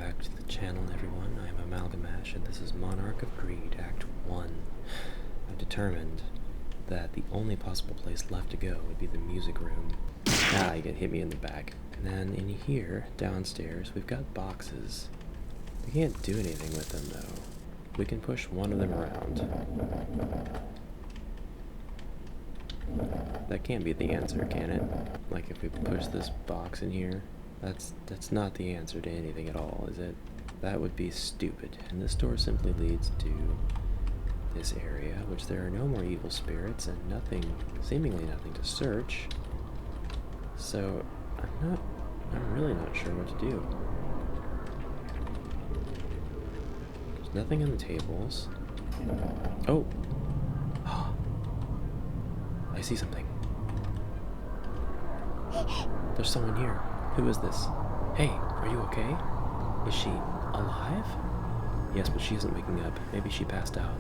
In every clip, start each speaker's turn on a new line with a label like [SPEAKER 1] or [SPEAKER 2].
[SPEAKER 1] back to the channel, everyone. I am Amalgamash, and this is Monarch of Greed, Act 1. I've determined that the only possible place left to go would be the music room. Ah, you hit me in the back. And then in here, downstairs, we've got boxes. We can't do anything with them, though. We can push one of them around. That can't be the answer, can it? Like if we push this box in here, that's not the answer to anything at all, is it? That would be stupid. And this door simply leads to this area, which there are no more evil spirits and seemingly nothing to search. So I'm really not sure what to do. There's nothing on the tables. Oh! I see something. There's someone here. Who is this? Hey, are you okay? Is she alive? Yes, but she isn't waking up. Maybe she passed out.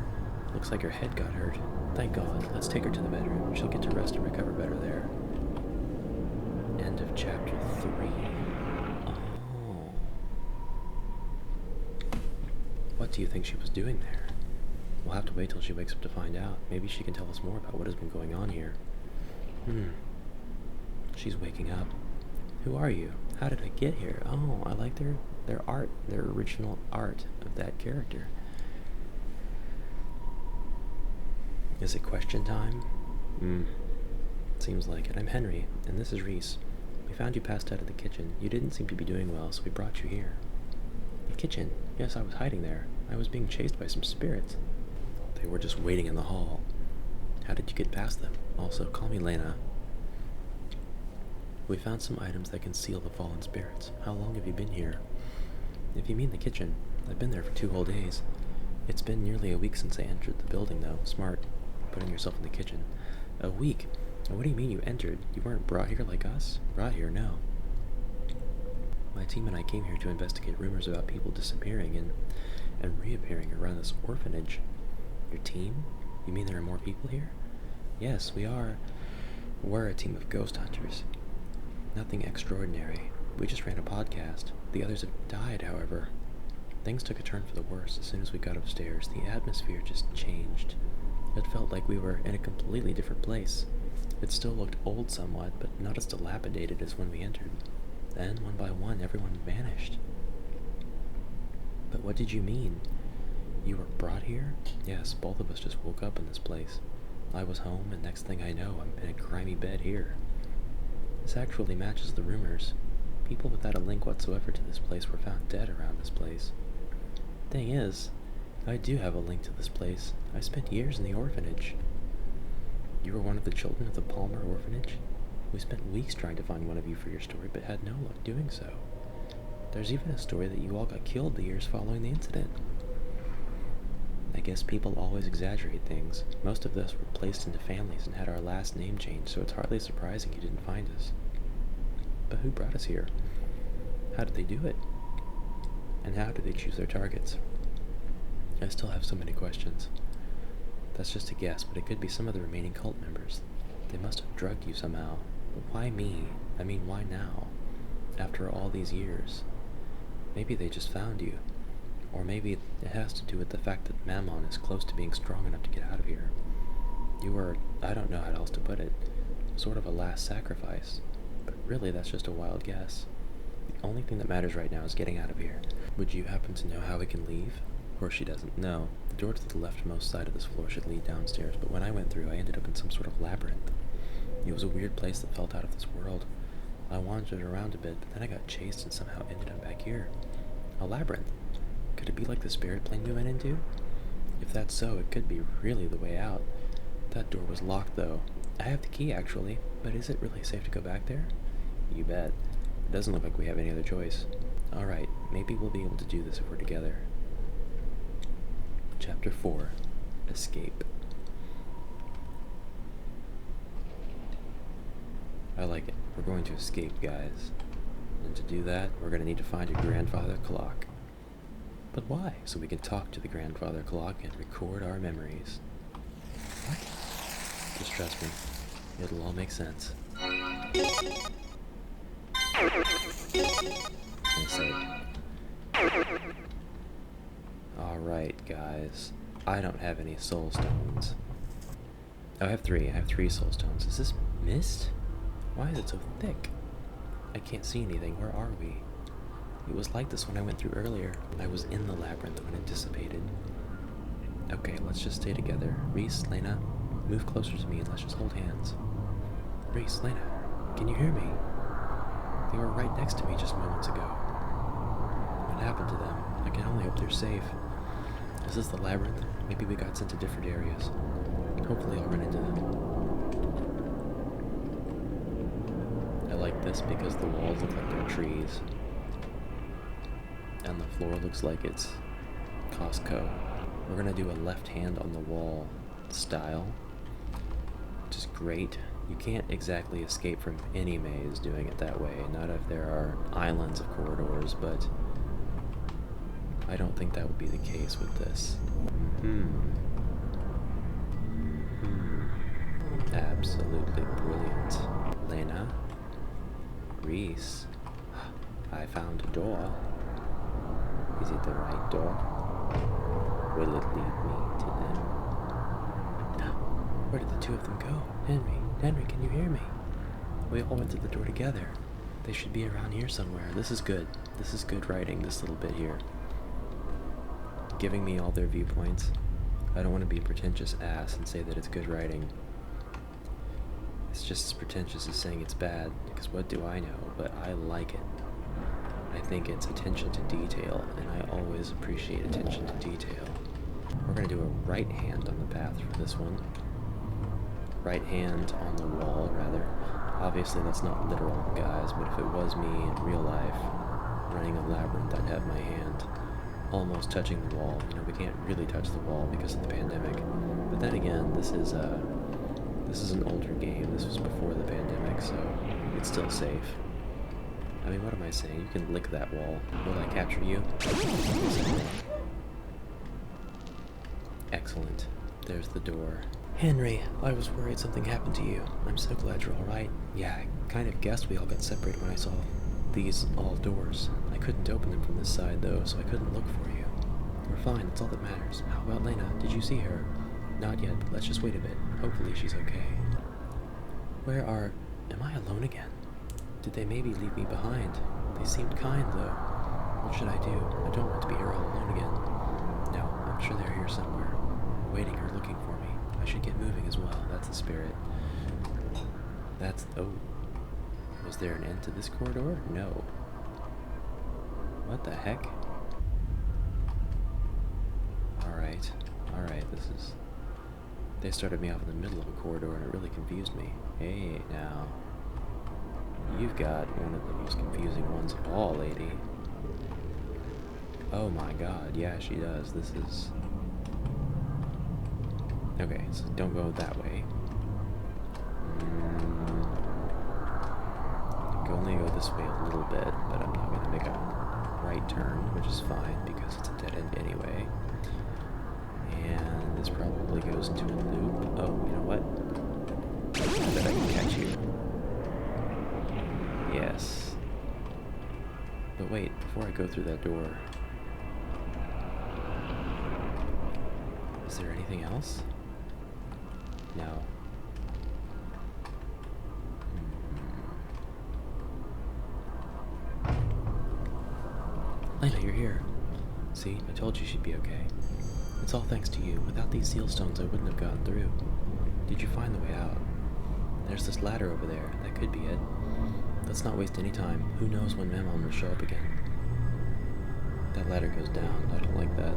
[SPEAKER 1] Looks like her head got hurt. Thank God. Let's take her to the bedroom. She'll get to rest and recover better there. End of chapter 3. Oh. What do you think she was doing there? We'll have to wait till she wakes up to find out. Maybe she can tell us more about what has been going on here. She's waking up. Who are you? How did I get here? Oh, I like their art, their original art of that character. Is it question time? Seems like it. I'm Henry, and this is Reese. We found you passed out in the kitchen. You didn't seem to be doing well, so we brought you here. The kitchen? Yes, I was hiding there. I was being chased by some spirits. They were just waiting in the hall. How did you get past them? Also, call me Lena. We found some items that conceal the fallen spirits. How long have you been here? If you mean the kitchen, I've been there for 2 whole days. It's been nearly a week since I entered the building, though. Smart, putting yourself in the kitchen. A week? What do you mean you entered? You weren't brought here like us? Brought here, no. My team and I came here to investigate rumors about people disappearing and reappearing around this orphanage. Your team? You mean there are more people here? Yes, we're a team of ghost hunters. Nothing extraordinary. We just ran a podcast. The others have died, however. Things took a turn for the worse as soon as we got upstairs. The atmosphere just changed. It felt like we were in a completely different place. It still looked old somewhat, but not as dilapidated as when we entered. Then, one by one, everyone vanished. But what did you mean? You were brought here? Yes, both of us just woke up in this place. I was home, and next thing I know, I'm in a grimy bed here. This actually matches the rumors. People without a link whatsoever to this place were found dead around this place. Thing is, I do have a link to this place. I spent years in the orphanage. You were one of the children of the Palmer orphanage? We spent weeks trying to find one of you for your story, but had no luck doing so. There's even a story that you all got killed the years following the incident. I guess people always exaggerate things. Most of us were placed into families and had our last name changed, so it's hardly surprising you didn't find us. But who brought us here? How did they do it? And how did they choose their targets? I still have so many questions. That's just a guess, but it could be some of the remaining cult members. They must have drugged you somehow. But why me? I mean, why now? After all these years? Maybe they just found you. Or maybe it has to do with the fact that Mammon is close to being strong enough to get out of here. You were, I don't know how else to put it, sort of a last sacrifice. But really, that's just a wild guess. The only thing that matters right now is getting out of here. Would you happen to know how we can leave? Of course she doesn't. No. The door to the leftmost side of this floor should lead downstairs, but when I went through, I ended up in some sort of labyrinth. It was a weird place that felt out of this world. I wandered around a bit, but then I got chased and somehow ended up back here. A labyrinth. Could it be like the spirit plane we went into? If that's so, it could be really the way out. That door was locked, though. I have the key, actually, but is it really safe to go back there? You bet. It doesn't look like we have any other choice. Alright, maybe we'll be able to do this if we're together. Chapter 4. Escape. I like it. We're going to escape, guys. And to do that, we're going to need to find your grandfather clock. But why? So we can talk to the grandfather clock and record our memories. What? Just trust me. It'll all make sense. I say, right, guys. I don't have any soul stones. Oh, I have three. I have 3 soul stones. Is this mist? Why is it so thick? I can't see anything. Where are we? It was like this when I went through earlier. I was in the labyrinth when it dissipated. Okay, let's just stay together. Reese, Lena, move closer to me and let's just hold hands. Reese, Lena, can you hear me? They were right next to me just moments ago. What happened to them? I can only hope they're safe. Is this the labyrinth? Maybe we got sent to different areas. Hopefully I'll run into them. I like this because the walls look like they're trees. And the floor looks like it's Costco. We're gonna do a left hand on the wall style, which is great. You can't exactly escape from any maze doing it that way, not if there are islands of corridors, but I don't think that would be the case with this. Absolutely brilliant. Lena? Reese? I found a door. Is it the right door? Will it lead me to them? No. Where did the 2 of them go? Henry, can you hear me? We all went to the door together. They should be around here somewhere. This is good. This is good writing, this little bit here. Giving me all their viewpoints. I don't want to be a pretentious ass and say that it's good writing. It's just as pretentious as saying it's bad, because what do I know, but I like it. I think it's attention to detail, and I always appreciate attention to detail. We're going to do a right hand on the path for this one. Right hand on the wall, rather. Obviously that's not literal, guys, but if it was me in real life, running a labyrinth, I'd have my hand almost touching the wall. You know, we can't really touch the wall because of the pandemic. But then again, this is an older game. This was before the pandemic, so it's still safe. I mean, what am I saying? You can lick that wall. Will I capture you? Excellent. There's the door. Henry, I was worried something happened to you. I'm so glad you're alright. Yeah, I kind of guessed we all got separated when I saw these all doors. I couldn't open them from this side, though, so I couldn't look for you. We're fine, that's all that matters. How about Lena? Did you see her? Not yet, but let's just wait a bit. Hopefully she's okay. Am I alone again? Did they maybe leave me behind? They seemed kind, though. What should I do? I don't want to be here all alone again. No, I'm sure they're here somewhere, waiting or looking for me. I should get moving as well. That's the spirit. Oh. Was there an end to this corridor? No. What the heck? Alright, They started me off in the middle of a corridor and it really confused me. Hey, now. You've got one of the most confusing ones of all, lady. Oh my god, yeah, she does. This is... Okay, so don't go that way. You can only go this way a little bit, but I'm not going to make a right turn, which is fine because it's a dead end anyway. And this probably goes into a loop. Oh, you know what? I bet I can catch you. Yes. But wait, before I go through that door... Is there anything else? No. Lena, you're here. See, I told you she'd be okay. It's all thanks to you. Without these seal stones, I wouldn't have gotten through. Did you find the way out? There's this ladder over there. That could be it. Let's not waste any time. Who knows when Mammon will show up again. That ladder goes down. I don't like that.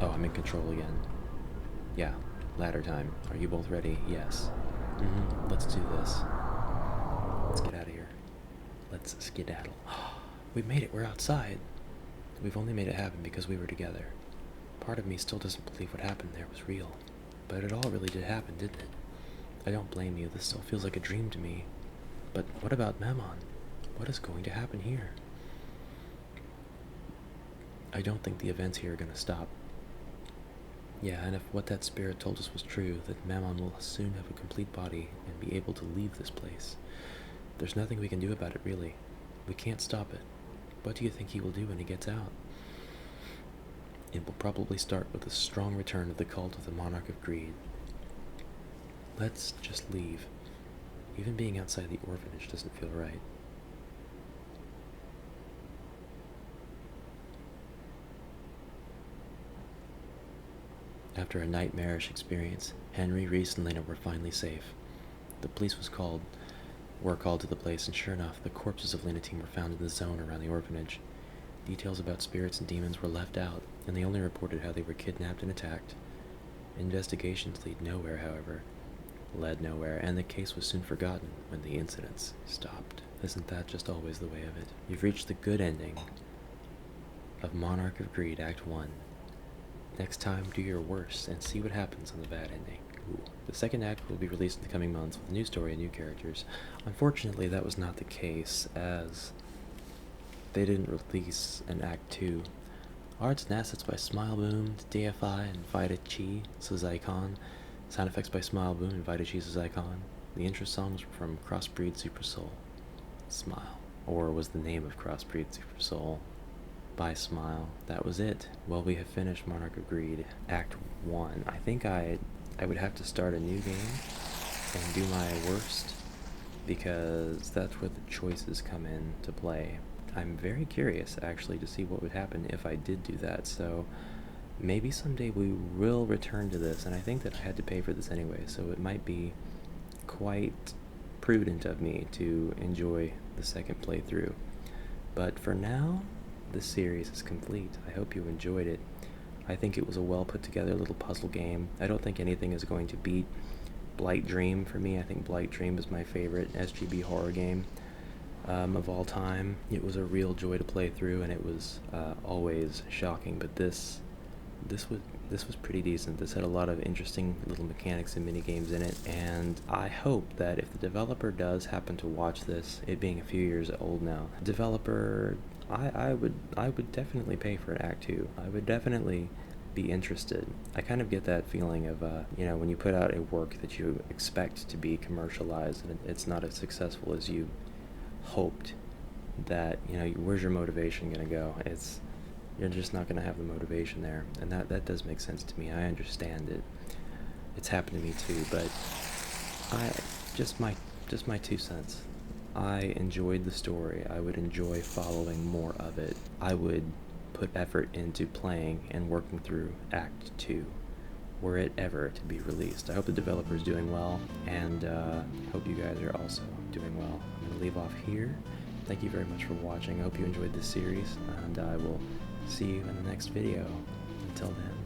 [SPEAKER 1] Oh, I'm in control again. Yeah, ladder time. Are you both ready? Yes. Let's do this. Let's get out of here. Let's skedaddle. We made it. We're outside. We've only made it happen because we were together. Part of me still doesn't believe what happened there was real. But it all really did happen, didn't it? I don't blame you. This still feels like a dream to me. But what about Mammon? What is going to happen here? I don't think the events here are going to stop. Yeah, and if what that spirit told us was true, that Mammon will soon have a complete body and be able to leave this place. There's nothing we can do about it, really. We can't stop it. What do you think he will do when he gets out? It will probably start with a strong return of the cult of the Monarch of Greed. Let's just leave. Even being outside the orphanage doesn't feel right. After a nightmarish experience, Henry, Reese, and Lena were finally safe. The police were called to the place, and sure enough, the corpses of Lena team were found in the zone around the orphanage. Details about spirits and demons were left out, and they only reported how they were kidnapped and attacked. Investigations lead nowhere, however. Led nowhere, and the case was soon forgotten when the incidents stopped. Isn't that just always the way of it? You've reached the good ending of Monarch of Greed, Act 1. Next time, do your worst and see what happens on the bad ending. Ooh. The second act will be released in the coming months with a new story and new characters. Unfortunately, that was not the case, as they didn't release an Act 2. Arts and assets by Smileboom, DFI, and WathitDew Records. Sound effects by Smileboom and WathitDew Records. The intro songs were from Crossbreed Super Soul. Smile. Or was the name of Crossbreed Super Soul by Smile. That was it. Well, we have finished Monarch of Greed, Act 1. I think I would have to start a new game and do my worst, because that's where the choices come in to play. I'm very curious, actually, to see what would happen if I did do that, so maybe someday we will return to this, and I think that I had to pay for this anyway, so it might be quite prudent of me to enjoy the second playthrough. But for now, this series is complete. I hope you enjoyed it. I think it was a well put together little puzzle game. I don't think anything is going to beat Blight Dream for me. I think Blight Dream is my favorite SGB horror game of all time. It was a real joy to play through, and it was always shocking, but this was pretty decent. This had a lot of interesting little mechanics and mini games in it, and I hope that if the developer does happen to watch this, it being a few years old now, developer, I would definitely pay for an Act 2. I would definitely be interested. I kind of get that feeling of, when you put out a work that you expect to be commercialized and it's not as successful as you hoped, that, where's your motivation going to go? You're just not going to have the motivation there, and that does make sense to me. I understand it. It's happened to me too, but just my 2 cents. I enjoyed the story. I would enjoy following more of it. I would put effort into playing and working through Act 2, were it ever to be released. I hope the developer is doing well, and hope you guys are also doing well. I'm going to leave off here. Thank you very much for watching. I hope you enjoyed this series, and I will see you in the next video. Until then.